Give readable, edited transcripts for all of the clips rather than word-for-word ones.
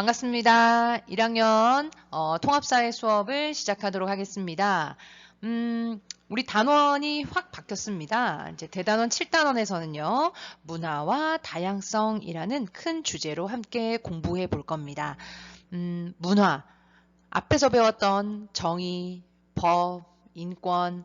반갑습니다. 1학년 통합사회 수업을 시작하도록 하겠습니다. 우리 단원이 확 바뀌었습니다. 이제 대단원 7단원에서는요, 문화와 다양성이라는 큰 주제로 함께 공부해 볼 겁니다. 문화, 앞에서 배웠던 정의, 법, 인권,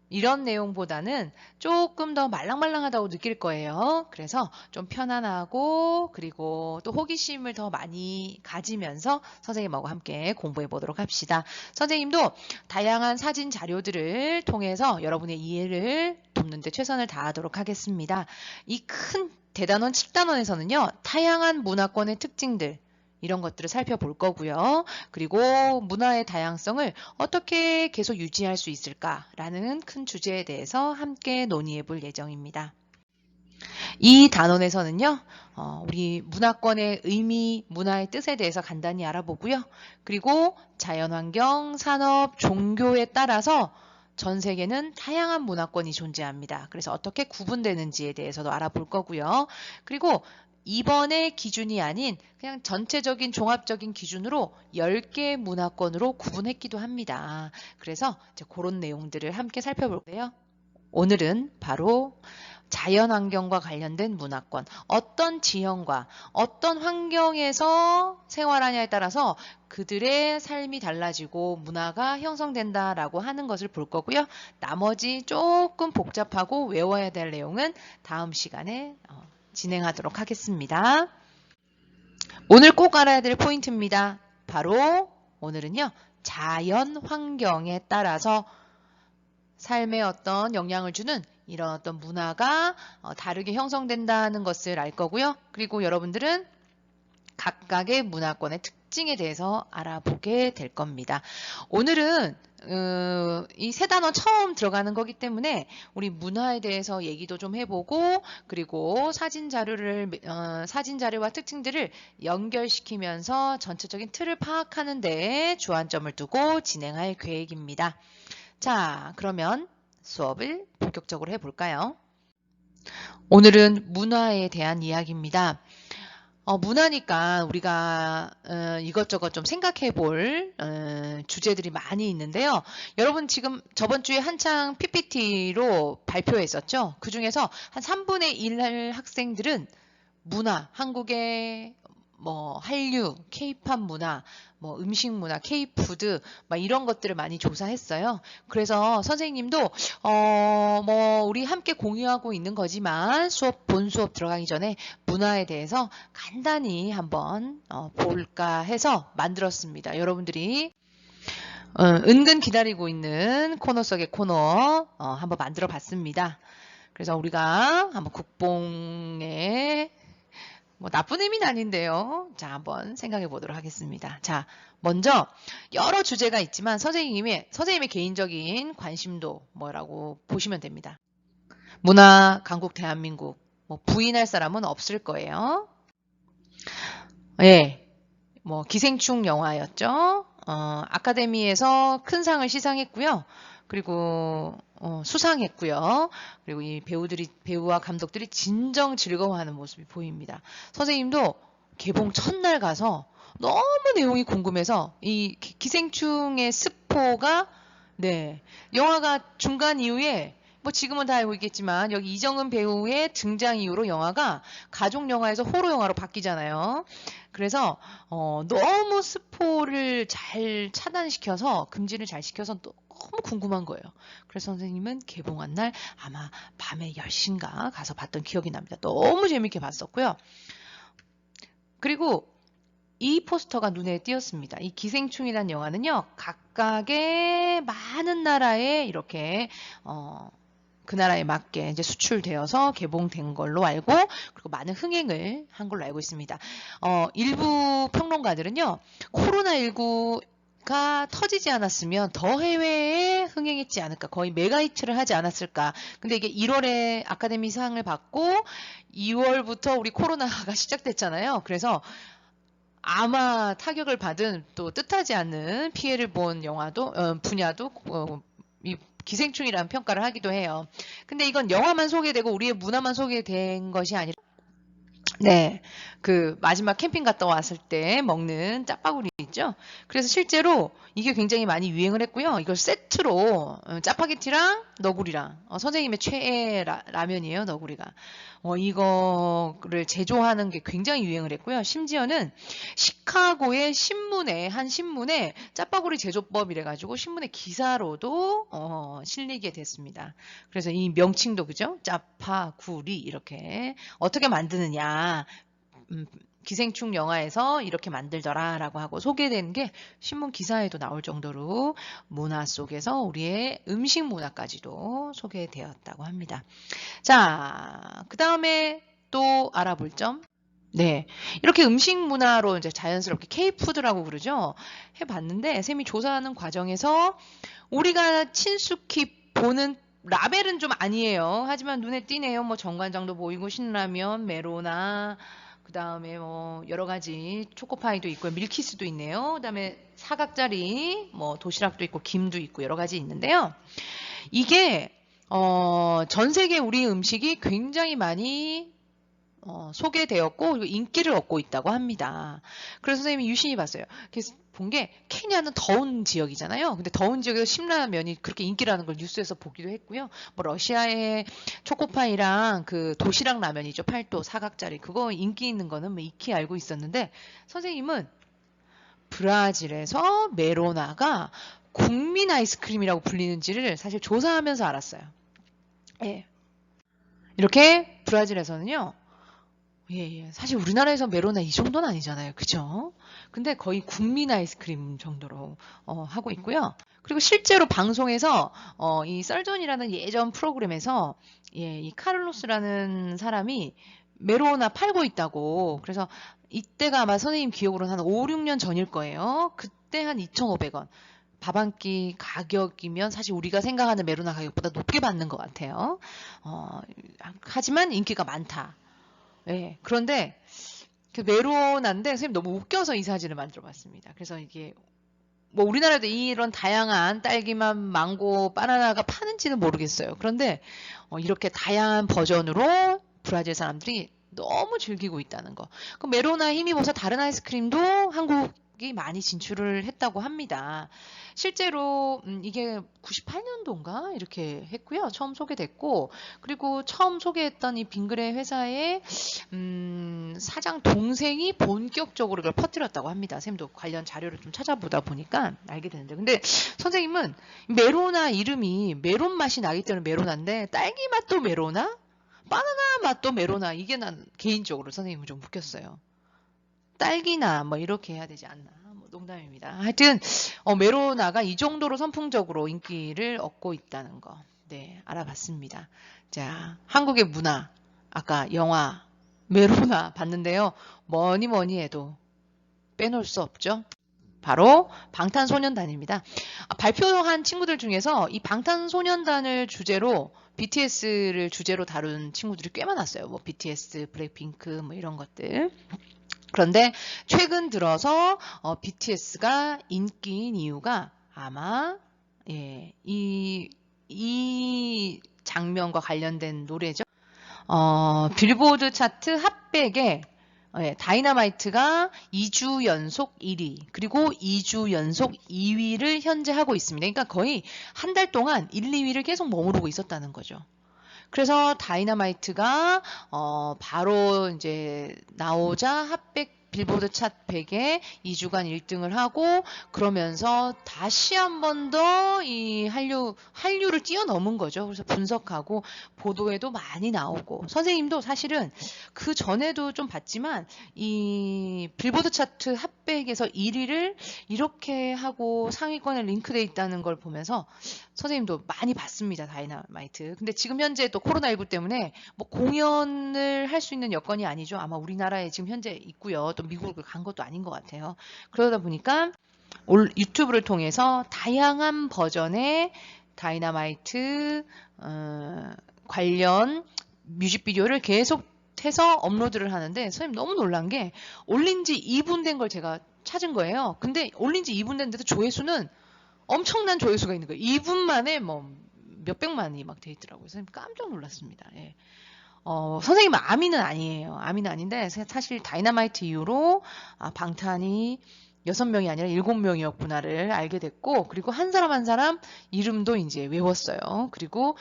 이런 내용보다는 조금 더 말랑말랑하다고 느낄 거예요. 그래서 좀 편안하고 그리고 또 호기심을 더 많이 가지면서 선생님하고 함께 공부해 보도록 합시다. 선생님도 다양한 사진 자료들을 통해서 여러분의 이해를 돕는 데 최선을 다하도록 하겠습니다. 이 큰 대단원 7단원에서는요. 다양한 문화권의 특징들 이런 것들을 살펴볼 거고요. 그리고 문화의 다양성을 어떻게 계속 유지할 수 있을까라는 큰 주제에 대해서 함께 논의해 볼 예정입니다. 이 단원에서는요. 우리 문화권의 의미, 문화의 뜻에 대해서 간단히 알아보고요. 그리고 자연환경, 산업, 종교에 따라서 전 세계는 다양한 문화권이 존재합니다. 그래서 어떻게 구분되는지에 대해서도 알아볼 거고요. 그리고 이번의 기준이 아닌 그냥 전체적인 종합적인 기준으로 10개 문화권으로 구분했기도 합니다. 그래서 이제 그런 내용들을 함께 살펴볼 거예요. 오늘은 바로 자연환경과 관련된 문화권, 어떤 지형과 어떤 환경에서 생활하냐에 따라서 그들의 삶이 달라지고 문화가 형성된다라고 하는 것을 볼 거고요. 나머지 조금 복잡하고 외워야 될 내용은 다음 시간에 진행하도록 하겠습니다. 오늘 꼭 알아야 될 포인트입니다. 바로 오늘은요. 자연 환경에 따라서 삶에 어떤 영향을 주는 이런 어떤 문화가 다르게 형성된다는 것을 알 거고요. 그리고 여러분들은 각각의 문화권의 특징에 대해서 알아보게 될 겁니다. 오늘은 이 세 단원 처음 들어가는 거기 때문에 우리 문화에 대해서 얘기도 좀 해보고 그리고 사진 자료와 특징들을 연결시키면서 전체적인 틀을 파악하는 데 주안점을 두고 진행할 계획입니다. 자, 그러면 수업을 본격적으로 해볼까요? 오늘은 문화에 대한 이야기입니다. 문화니까 우리가 이것저것 좀 생각해 볼 주제들이 많이 있는데요. 여러분 지금 저번 주에 한창 PPT로 발표했었죠. 그 중에서 한 3분의 1 학생들은 문화, 한국의 뭐 한류, K-팝 문화, 뭐 음식 문화, K-푸드 막 이런 것들을 많이 조사했어요. 그래서 선생님도 뭐 우리 함께 공유하고 있는 거지만 본 수업 들어가기 전에 문화에 대해서 간단히 한번 볼까 해서 만들었습니다. 여러분들이 은근 기다리고 있는 코너 속의 코너 한번 만들어 봤습니다. 그래서 우리가 한번 국뽕에 뭐 나쁜 의미는 아닌데요. 자, 한번 생각해 보도록 하겠습니다. 자, 먼저 여러 주제가 있지만 선생님의 개인적인 관심도 뭐라고 보시면 됩니다. 문화, 강국, 대한민국. 뭐 부인할 사람은 없을 거예요. 예. 뭐 기생충 영화였죠. 아카데미에서 큰 상을 시상했고요. 그리고 수상했고요. 그리고 이 배우와 감독들이 진정 즐거워하는 모습이 보입니다. 선생님도 개봉 첫날 가서 너무 내용이 궁금해서 이 기생충의 스포가 네, 영화가 중간 이후에 뭐 지금은 다 알고 있겠지만 여기 이정은 배우의 등장 이후로 영화가 가족 영화에서 호러 영화로 바뀌잖아요. 그래서 너무 스포를 잘 차단시켜서 금지를 잘 시켜서 너무 궁금한 거예요. 그래서 선생님은 개봉한 날 아마 밤에 10시인가 가서 봤던 기억이 납니다. 너무 재밌게 봤었고요. 그리고 이 포스터가 눈에 띄었습니다. 이 기생충이라는 영화는요. 각각의 많은 나라에 이렇게 그 나라에 맞게 이제 수출되어서 개봉된 걸로 알고 그리고 많은 흥행을 한 걸로 알고 있습니다. 일부 평론가들은요. 코로나19가 터지지 않았으면 더 해외에 흥행했지 않을까. 거의 메가히트를 하지 않았을까. 근데 이게 1월에 아카데미상을 받고 2월부터 우리 코로나가 시작됐잖아요. 그래서 아마 타격을 받은 또 뜻하지 않는 피해를 본 분야도 이 기생충이라는 평가를 하기도 해요. 근데 이건 영화만 소개되고 우리의 문화만 소개된 것이 아니라 네, 그 마지막 캠핑 갔다 왔을 때 먹는 짜파구리 있죠? 그래서 실제로 이게 굉장히 많이 유행을 했고요. 이걸 세트로 짜파게티랑 너구리랑 선생님의 최애 라면이에요, 너구리가. 이거를 제조하는 게 굉장히 유행을 했고요. 심지어는 시카고의 신문에 한 신문에 짜파구리 제조법이래 가지고 신문의 기사로도 실리게 됐습니다. 그래서 이 명칭도 그죠? 짜파구리 이렇게 어떻게 만드느냐 기생충 영화에서 이렇게 만들더라라고 하고 소개된 게 신문 기사에도 나올 정도로 문화 속에서 우리의 음식 문화까지도 소개되었다고 합니다. 자, 그 다음에 또 알아볼 점. 네. 이렇게 음식 문화로 이제 자연스럽게 K푸드라고 그러죠. 해봤는데, 쌤이 조사하는 과정에서 우리가 친숙히 보는 라벨은 좀 아니에요. 하지만 눈에 띄네요. 뭐 정관장도 보이고 신라면, 메로나, 그 다음에 뭐 여러 가지 초코파이도 있고 밀키스도 있네요. 그 다음에 사각자리, 뭐 도시락도 있고 김도 있고 여러 가지 있는데요. 이게 전 세계 우리 음식이 굉장히 많이 소개되었고 그리고 인기를 얻고 있다고 합니다. 그래서 선생님이 유심히 봤어요. 그래서 본 게 케냐는 더운 지역이잖아요. 근데 더운 지역에서 신라면이 그렇게 인기라는 걸 뉴스에서 보기도 했고요. 뭐 러시아의 초코파이랑 그 도시락 라면이죠. 팔도 사각자리 그거 인기 있는 거는 뭐 익히 알고 있었는데 선생님은 브라질에서 메로나가 국민 아이스크림이라고 불리는지를 사실 조사하면서 알았어요. 예. 이렇게 브라질에서는요. 예. 사실 우리나라에서 메로나 이 정도는 아니잖아요. 그죠? 근데 거의 국민 아이스크림 정도로 하고 있고요. 그리고 실제로 방송에서 이 썰전이라는 예전 프로그램에서 예, 이 카를로스라는 사람이 메로나 팔고 있다고. 그래서 이때가 아마 선생님 기억으로는 한 5, 6년 전일 거예요. 그때 한 2,500원. 밥 한 끼 가격이면 사실 우리가 생각하는 메로나 가격보다 높게 받는 것 같아요. 하지만 인기가 많다. 네, 그런데 그 메로나인데 선생님 너무 웃겨서 이 사진을 만들어 봤습니다. 그래서 이게 뭐 우리나라도 이런 다양한 딸기맛, 망고, 바나나가 파는지는 모르겠어요. 그런데 이렇게 다양한 버전으로 브라질 사람들이 너무 즐기고 있다는 거. 그 메로나 힘입어서 다른 아이스크림도 한국이 많이 진출을 했다고 합니다. 실제로 이게 98년도인가 이렇게 했고요. 처음 소개됐고 그리고 처음 소개했던 이 빙그레 회사의 사장 동생이 본격적으로 이걸 퍼뜨렸다고 합니다. 쌤도 관련 자료를 좀 찾아보다 보니까 알게 되는데 근데 선생님은 메로나 이름이 메론 맛이 나기 때문에 메로나인데 딸기 맛도 메로나? 바나나 맛도 메로나 이게 난 개인적으로 선생님은 좀 웃겼어요. 딸기나 뭐 이렇게 해야 되지 않나. 뭐 농담입니다. 하여튼 메로나가 이 정도로 선풍적으로 인기를 얻고 있다는 거. 네, 알아봤습니다. 자, 한국의 문화. 아까 영화 메로나 봤는데요. 뭐니 뭐니 해도 빼놓을 수 없죠. 바로 방탄소년단입니다. 발표한 친구들 중에서 이 방탄소년단을 주제로 BTS를 주제로 다룬 친구들이 꽤 많았어요. 뭐 BTS, 블랙핑크 뭐 이런 것들. 그런데 최근 들어서 BTS가 인기인 이유가 아마 예, 이 장면과 관련된 노래죠. 빌보드 차트 핫백에 다이너마이트가 2주 연속 1위, 그리고 2주 연속 2위를 현재 하고 있습니다. 그러니까 거의 한 달 동안 1, 2위를 계속 머무르고 있었다는 거죠. 그래서 다이너마이트가 바로 이제 나오자 핫백 빌보드 차 100에 2주간 1등을 하고 그러면서 다시 한 번 더 이 한류를 뛰어넘은 거죠. 그래서 분석하고 보도에도 많이 나오고 선생님도 사실은 그 전에도 좀 봤지만 이 빌보드 차트 핫백에서 1위를 이렇게 하고 상위권에 링크돼 있다는 걸 보면서 선생님도 많이 봤습니다. 다이너마이트. 근데 지금 현재 또 코로나19 때문에 뭐 공연을 할 수 있는 여건이 아니죠. 아마 우리나라에 지금 현재 있고요. 또 미국을 간 것도 아닌 것 같아요. 그러다 보니까 유튜브를 통해서 다양한 버전의 다이너마이트 관련 뮤직비디오를 계속 해서 업로드를 하는데 선생님 너무 놀란 게 올린 지 2분 된 걸 제가 찾은 거예요. 근데 올린 지 2분 됐는데도 조회수는 엄청난 조회수가 있는 거예요. 2분 만에 뭐 몇백만이 막 돼 있더라고요. 선생님 깜짝 놀랐습니다. 예. 선생님은 아미는 아니에요. 아미는 아닌데 사실 다이너마이트 이후로 방탄이 6명이 아니라 7명이었구나를 알게 됐고, 그리고 한 사람 한 사람 이름도 이제 외웠어요. 그리고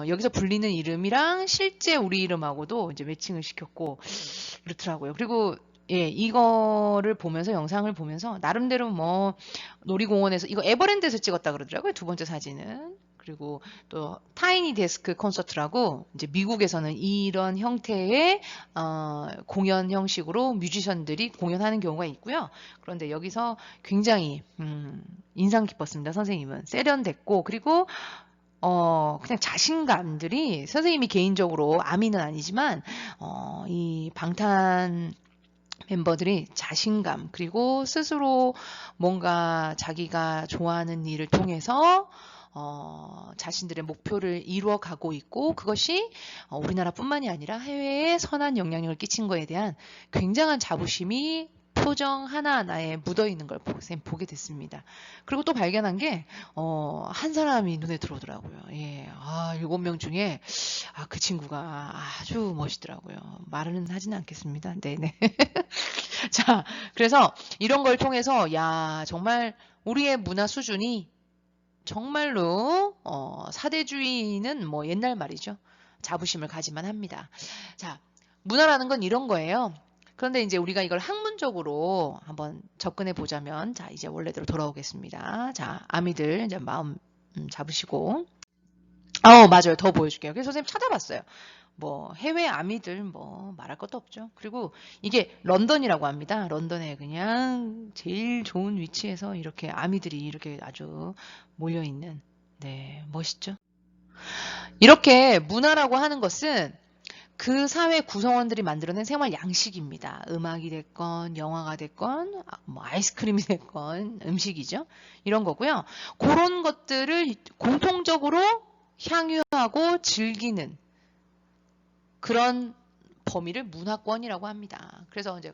여기서 불리는 이름이랑 실제 우리 이름하고도 이제 매칭을 시켰고 그렇더라고요. 그리고 예, 이거를 보면서, 영상을 보면서 나름대로 뭐 놀이공원에서, 이거 에버랜드에서 찍었다 그러더라고요. 두 번째 사진은. 그리고 또 타이니 데스크 콘서트라고 이제 미국에서는 이런 형태의 공연 형식으로 뮤지션들이 공연하는 경우가 있고요. 그런데 여기서 굉장히 인상 깊었습니다. 선생님은 세련됐고, 그리고 그냥 자신감들이, 선생님이 개인적으로 아미는 아니지만 이 방탄 멤버들이 자신감, 그리고 스스로 뭔가 자기가 좋아하는 일을 통해서 자신들의 목표를 이루어 가고 있고, 그것이 우리나라뿐만이 아니라 해외에 선한 영향력을 끼친 거에 대한 굉장한 자부심이 표정 하나하나에 묻어있는 걸 보게 됐습니다. 그리고 또 발견한 게, 한 사람이 눈에 들어오더라고요. 예, 7명 중에, 그 친구가 아주 멋있더라고요. 말은 하지는 않겠습니다. 네네. 자, 그래서 이런 걸 통해서, 야, 정말 우리의 문화 수준이 정말로 사대주의는 뭐 옛날 말이죠. 자부심을 가지만 합니다. 자, 문화라는 건 이런 거예요. 그런데 이제 우리가 이걸 학문적으로 한번 접근해 보자면, 자, 이제 원래대로 돌아오겠습니다. 자, 아미들 이제 마음 잡으시고, 맞아요. 더 보여줄게요. 그래서 선생님 찾아봤어요. 뭐 해외 아미들 뭐 말할 것도 없죠. 그리고 이게 런던이라고 합니다. 런던에 그냥 제일 좋은 위치에서 이렇게 아미들이 이렇게 아주 몰려 있는, 네, 멋있죠. 이렇게 문화라고 하는 것은 그 사회 구성원들이 만들어낸 생활 양식입니다. 음악이 됐건 영화가 됐건 뭐 아이스크림이 됐건 음식이죠. 이런 거고요. 그런 것들을 공통적으로 향유하고 즐기는 그런 범위를 문화권이라고 합니다. 그래서 이제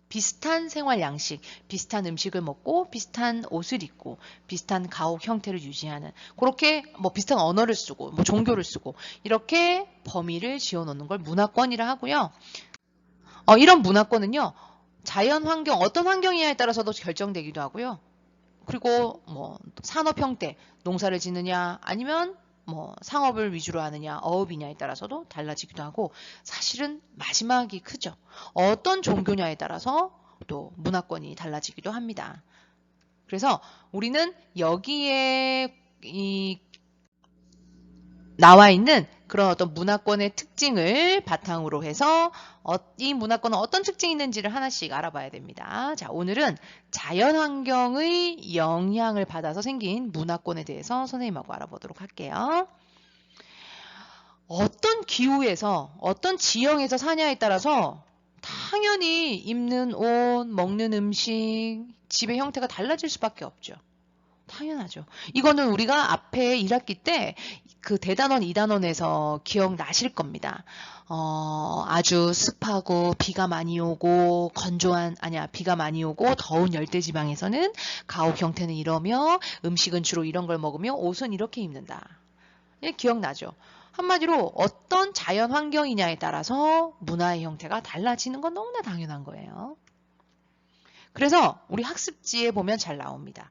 비슷한 생활 양식, 비슷한 음식을 먹고 비슷한 옷을 입고 비슷한 가옥 형태를 유지하는, 그렇게 뭐 비슷한 언어를 쓰고 뭐 종교를 쓰고 이렇게 범위를 지어놓는 걸 문화권이라 하고요. 이런 문화권은요, 자연 환경, 어떤 환경이냐에 따라서도 결정되기도 하고요. 그리고 뭐 산업 형태, 농사를 짓느냐 아니면 뭐 상업을 위주로 하느냐 어업이냐에 따라서도 달라지기도 하고, 사실은 마지막이 크죠. 어떤 종교냐에 따라서 또 문화권이 달라지기도 합니다. 그래서 우리는 여기에 나와 있는 그런 어떤 문화권의 특징을 바탕으로 해서 이 문화권은 어떤 특징이 있는지를 하나씩 알아봐야 됩니다. 자, 오늘은 자연환경의 영향을 받아서 생긴 문화권에 대해서 선생님하고 알아보도록 할게요. 어떤 기후에서, 어떤 지형에서 사냐에 따라서 당연히 입는 옷, 먹는 음식, 집의 형태가 달라질 수밖에 없죠. 당연하죠. 이거는 우리가 앞에 1학기 때 그 대단원 2단원에서 기억나실 겁니다. 아주 습하고 비가 많이 오고 비가 많이 오고 더운 열대지방에서는 가옥 형태는 이러며 음식은 주로 이런 걸 먹으며 옷은 이렇게 입는다. 예, 기억나죠? 한마디로 어떤 자연 환경이냐에 따라서 문화의 형태가 달라지는 건 너무나 당연한 거예요. 그래서 우리 학습지에 보면 잘 나옵니다.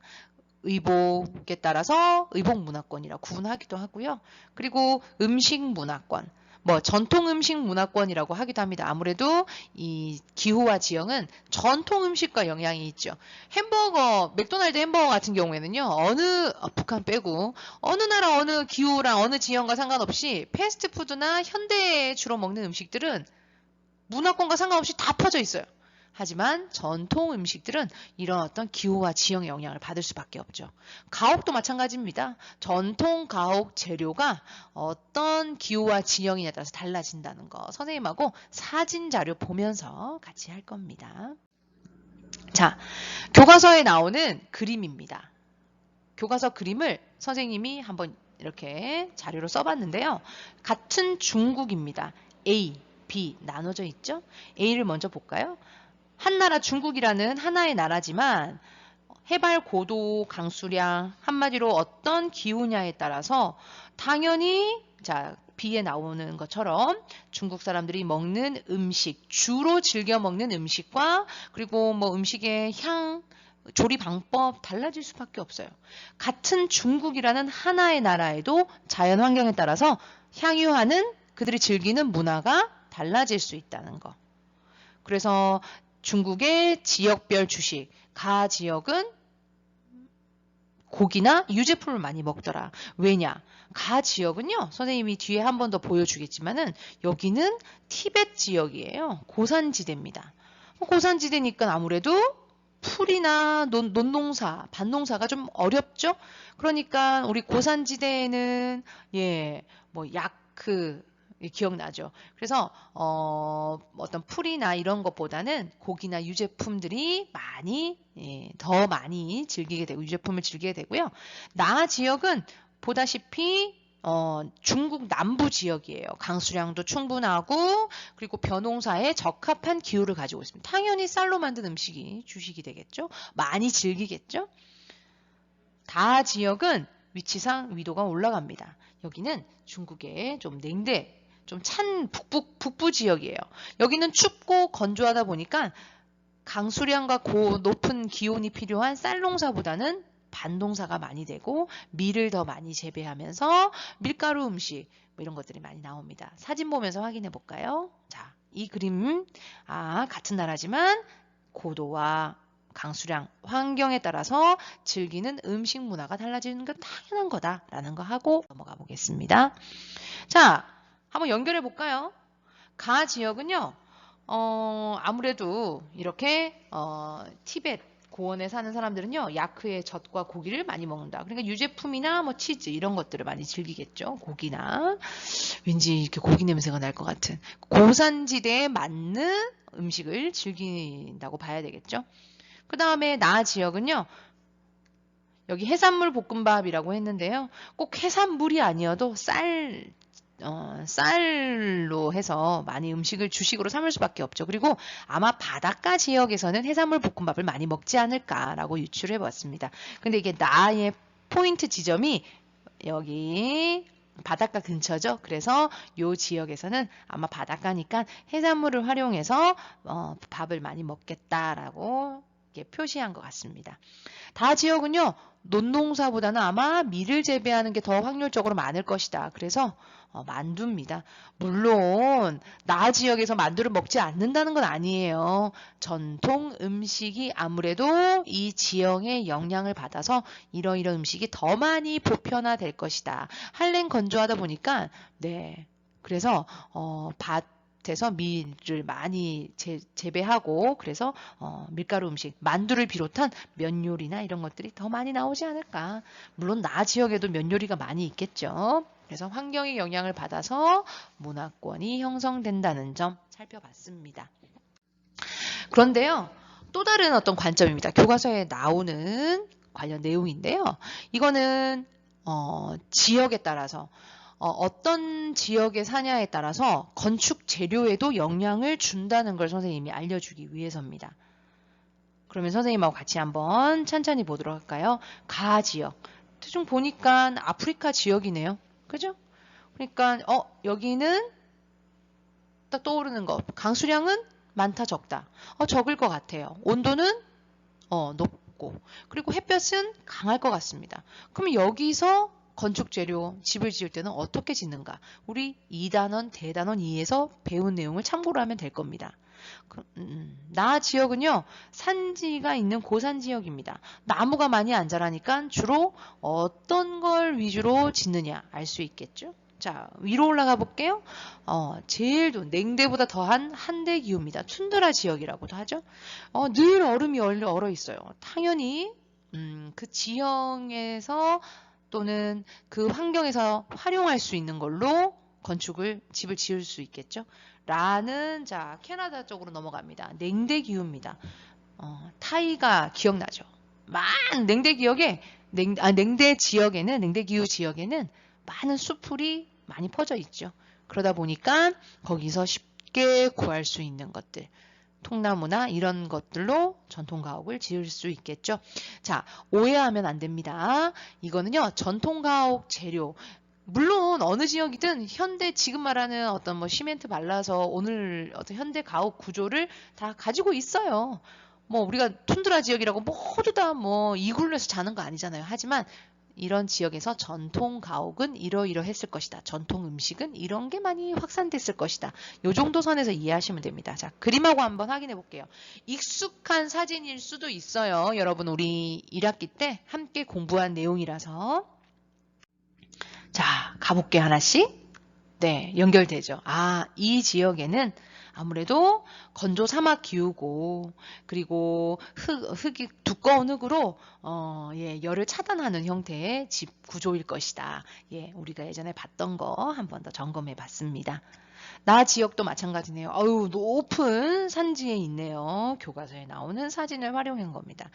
의복에 따라서 의복 문화권이라고 구분하기도 하고요. 그리고 음식 문화권, 뭐 전통 음식 문화권이라고 하기도 합니다. 아무래도 이 기후와 지형은 전통 음식과 영향이 있죠. 햄버거, 맥도날드 햄버거 같은 경우에는요, 북한 빼고 어느 나라 어느 기후랑 어느 지형과 상관없이 패스트푸드나 현대에 주로 먹는 음식들은 문화권과 상관없이 다 퍼져 있어요. 하지만 전통 음식들은 이런 어떤 기후와 지형의 영향을 받을 수밖에 없죠. 가옥도 마찬가지입니다. 전통 가옥 재료가 어떤 기후와 지형이냐에 따라서 달라진다는 거 선생님하고 사진 자료 보면서 같이 할 겁니다. 자, 교과서에 나오는 그림입니다. 교과서 그림을 선생님이 한번 이렇게 자료로 써봤는데요. 같은 중국입니다. A, B 나눠져 있죠? A를 먼저 볼까요? 한나라 중국이라는 하나의 나라지만 해발 고도, 강수량, 한마디로 어떤 기후냐에 따라서 당연히 자 B에 나오는 것처럼 중국 사람들이 먹는 음식, 주로 즐겨 먹는 음식과 그리고 뭐 음식의 향, 조리 방법 달라질 수밖에 없어요. 같은 중국이라는 하나의 나라에도 자연 환경에 따라서 향유하는 그들이 즐기는 문화가 달라질 수 있다는 거. 그래서 중국의 지역별 주식, 가 지역은 고기나 유제품을 많이 먹더라. 왜냐? 가 지역은요, 선생님이 뒤에 한 번 더 보여주겠지만은 여기는 티벳 지역이에요. 고산지대입니다. 고산지대니까 아무래도 풀이나 논농사, 밭농사가 좀 어렵죠? 그러니까 우리 고산지대에는 뭐 야크 기억나죠? 그래서 어떤 풀이나 이런 것보다는 고기나 유제품들이 더 많이 즐기게 되고 유제품을 즐기게 되고요. 나 지역은 보다시피 중국 남부 지역이에요. 강수량도 충분하고 그리고 벼농사에 적합한 기후를 가지고 있습니다. 당연히 쌀로 만든 음식이 주식이 되겠죠. 많이 즐기겠죠. 다 지역은 위치상 위도가 올라갑니다. 여기는 중국의 좀 냉대, 좀 찬 북부 지역이에요. 여기는 춥고 건조하다 보니까 강수량과 높은 기온이 필요한 쌀 농사보다는 밭농사가 많이 되고 밀을 더 많이 재배하면서 밀가루 음식 뭐 이런 것들이 많이 나옵니다. 사진 보면서 확인해 볼까요? 자, 이 그림 같은 나라지만 고도와 강수량, 환경에 따라서 즐기는 음식 문화가 달라지는 건 당연한 거다라는 거 하고 넘어가 보겠습니다. 자, 한번 연결해 볼까요? 가 지역은요. 아무래도 이렇게 티벳 고원에 사는 사람들은요. 야크의 젖과 고기를 많이 먹는다. 그러니까 유제품이나 뭐 치즈 이런 것들을 많이 즐기겠죠. 고기나 왠지 이렇게 고기 냄새가 날 것 같은 고산지대에 맞는 음식을 즐긴다고 봐야 되겠죠. 그 다음에 나 지역은요. 여기 해산물 볶음밥이라고 했는데요. 꼭 해산물이 아니어도 쌀로 해서 많이 음식을 주식으로 삼을 수밖에 없죠. 그리고 아마 바닷가 지역에서는 해산물 볶음밥을 많이 먹지 않을까라고 유추를 해봤습니다. 근데 이게 나의 포인트 지점이 여기 바닷가 근처죠. 그래서 이 지역에서는 아마 바닷가니까 해산물을 활용해서 밥을 많이 먹겠다라고 이렇게 표시한 것 같습니다. 다 지역은요. 논농사보다는 아마 밀을 재배하는 게 더 확률적으로 많을 것이다. 그래서 만두입니다. 물론 나 지역에서 만두를 먹지 않는다는 건 아니에요. 전통 음식이 아무래도 이 지역의 영향을 받아서 이러이런 음식이 더 많이 보편화될 것이다. 한랭 건조하다 보니까 그래서 밭에서 밀을 많이 재배하고 그래서 밀가루 음식, 만두를 비롯한 면 요리나 이런 것들이 더 많이 나오지 않을까. 물론 나 지역에도 면 요리가 많이 있겠죠. 그래서 환경의 영향을 받아서 문화권이 형성된다는 점 살펴봤습니다. 그런데요. 또 다른 어떤 관점입니다. 교과서에 나오는 관련 내용인데요. 이거는 지역에 따라서 어떤 지역에 사냐에 따라서 건축 재료에도 영향을 준다는 걸 선생님이 알려주기 위해서입니다. 그러면 선생님하고 같이 한번 천천히 보도록 할까요? 가 지역. 대충 보니까 아프리카 지역이네요. 그죠? 그러니까 여기는 딱 떠오르는 거. 강수량은 많다 적다. 적을 것 같아요. 온도는 높고 그리고 햇볕은 강할 것 같습니다. 그러면 여기서 건축 재료 집을 지을 때는 어떻게 짓는가? 우리 2단원 대단원 2에서 배운 내용을 참고로 하면 될 겁니다. 나 지역은요. 산지가 있는 고산 지역입니다. 나무가 많이 안 자라니까 주로 어떤 걸 위주로 짓느냐 알 수 있겠죠. 자, 위로 올라가 볼게요. 제일 냉대보다 더한 한대 기후입니다. 툰드라 지역이라고도 하죠. 늘 얼음이 얼어 있어요. 당연히 그 지형에서 또는 그 환경에서 활용할 수 있는 걸로 집을 지을 수 있겠죠. 라는 자 캐나다 쪽으로 넘어갑니다. 냉대 기후입니다. 타이가 기억나죠? 냉대 기후 지역에는 많은 숲풀이 많이 퍼져 있죠. 그러다 보니까 거기서 쉽게 구할 수 있는 것들, 통나무나 이런 것들로 전통 가옥을 지을 수 있겠죠. 자, 오해하면 안 됩니다. 이거는요, 전통 가옥 재료, 물론 어느 지역이든 현대 지금 말하는 어떤 뭐 시멘트 발라서 오늘 어떤 현대 가옥 구조를 다 가지고 있어요. 뭐 우리가 툰드라 지역이라고 모두 다 뭐 이글루에서 자는 거 아니잖아요. 하지만 이런 지역에서 전통 가옥은 이러이러했을 것이다. 전통 음식은 이런 게 많이 확산됐을 것이다. 요 정도 선에서 이해하시면 됩니다. 자, 그림하고 한번 확인해 볼게요. 익숙한 사진일 수도 있어요. 여러분 우리 1학기 때 함께 공부한 내용이라서. 자, 가볼게 하나씩. 네, 연결되죠. 아, 이 지역에는 아무래도 건조 사막 기후고 그리고 흙이 두꺼운 흙으로 예, 열을 차단하는 형태의 집 구조일 것이다. 예, 우리가 예전에 봤던 거 한 번 더 점검해 봤습니다. 나 지역도 마찬가지네요. 어우, 높은 산지에 있네요. 교과서에 나오는 사진을 활용한 겁니다.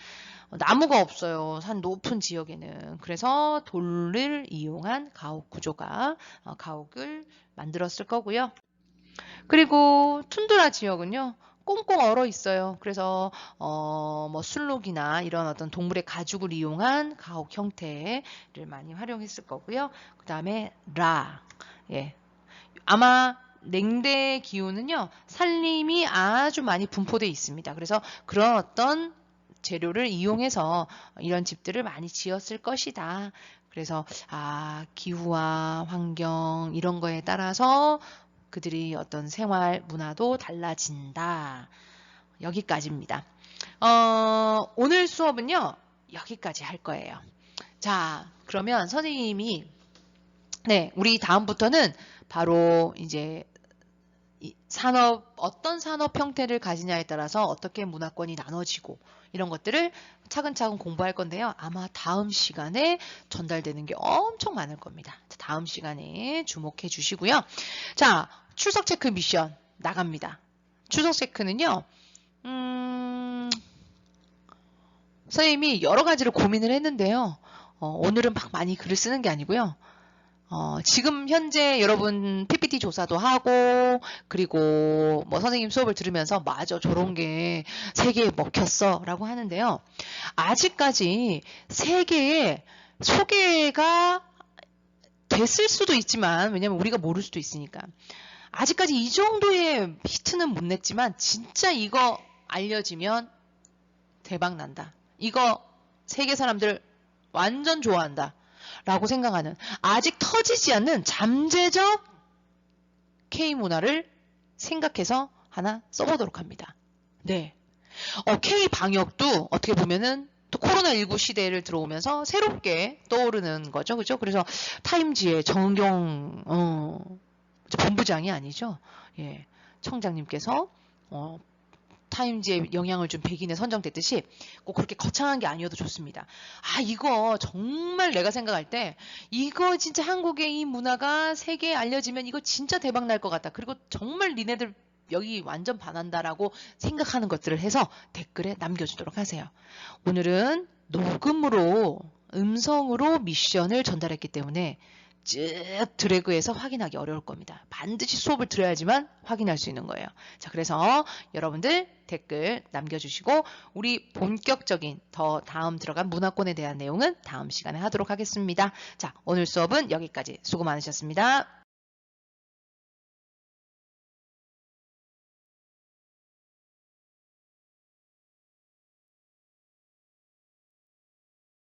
나무가 없어요. 산 높은 지역에는. 그래서 돌을 이용한 가옥 구조가 가옥을 만들었을 거고요. 그리고 툰드라 지역은요. 꽁꽁 얼어 있어요. 그래서 뭐 술록이나 이런 어떤 동물의 가죽을 이용한 가옥 형태를 많이 활용했을 거고요. 그 다음에 예. 아마 냉대 기후는요. 산림이 아주 많이 분포되어 있습니다. 그래서 그런 어떤 재료를 이용해서 이런 집들을 많이 지었을 것이다. 그래서 기후와 환경 이런 거에 따라서 그들이 어떤 생활 문화도 달라진다. 여기까지입니다. 오늘 수업은요. 여기까지 할 거예요. 자, 그러면 선생님이 우리 다음부터는 바로 이제 어떤 산업 형태를 가지냐에 따라서 어떻게 문화권이 나눠지고 이런 것들을 차근차근 공부할 건데요. 아마 다음 시간에 전달되는 게 엄청 많을 겁니다. 다음 시간에 주목해 주시고요. 자, 출석 체크 미션 나갑니다. 출석 체크는요. 선생님이 여러 가지를 고민을 했는데요. 오늘은 막 많이 글을 쓰는 게 아니고요. 지금 현재 여러분 PPT 조사도 하고 그리고 뭐 선생님 수업을 들으면서 맞아 저런 게 3개에 먹혔어 라고 하는데요. 아직까지 3개의 소개가 됐을 수도 있지만 왜냐면 우리가 모를 수도 있으니까 아직까지 이 정도의 히트는 못 냈지만 진짜 이거 알려지면 대박 난다. 이거 세계 사람들 완전 좋아한다. 라고 생각하는 아직 터지지 않는 잠재적 K문화를 생각해서 하나 써보도록 합니다. 네. K방역도 어떻게 보면은 또 코로나19 시대를 들어오면서 새롭게 떠오르는 거죠. 그죠? 그래서 타임지의 정은경 본부장이 아니죠. 예. 청장님께서 타임지에 영향을 준 백인에 선정됐듯이 꼭 그렇게 거창한 게 아니어도 좋습니다. 이거 정말 내가 생각할 때 이거 진짜 한국의 이 문화가 세계에 알려지면 이거 진짜 대박 날 것 같다. 그리고 정말 니네들 여기 완전 반한다라고 생각하는 것들을 해서 댓글에 남겨주도록 하세요. 오늘은 녹음으로 음성으로 미션을 전달했기 때문에 쭉 드래그해서 확인하기 어려울 겁니다. 반드시 수업을 들어야지만 확인할 수 있는 거예요. 자, 그래서 여러분들 댓글 남겨주시고 우리 본격적인 더 다음 들어간 문화권에 대한 내용은 다음 시간에 하도록 하겠습니다. 자, 오늘 수업은 여기까지 수고 많으셨습니다.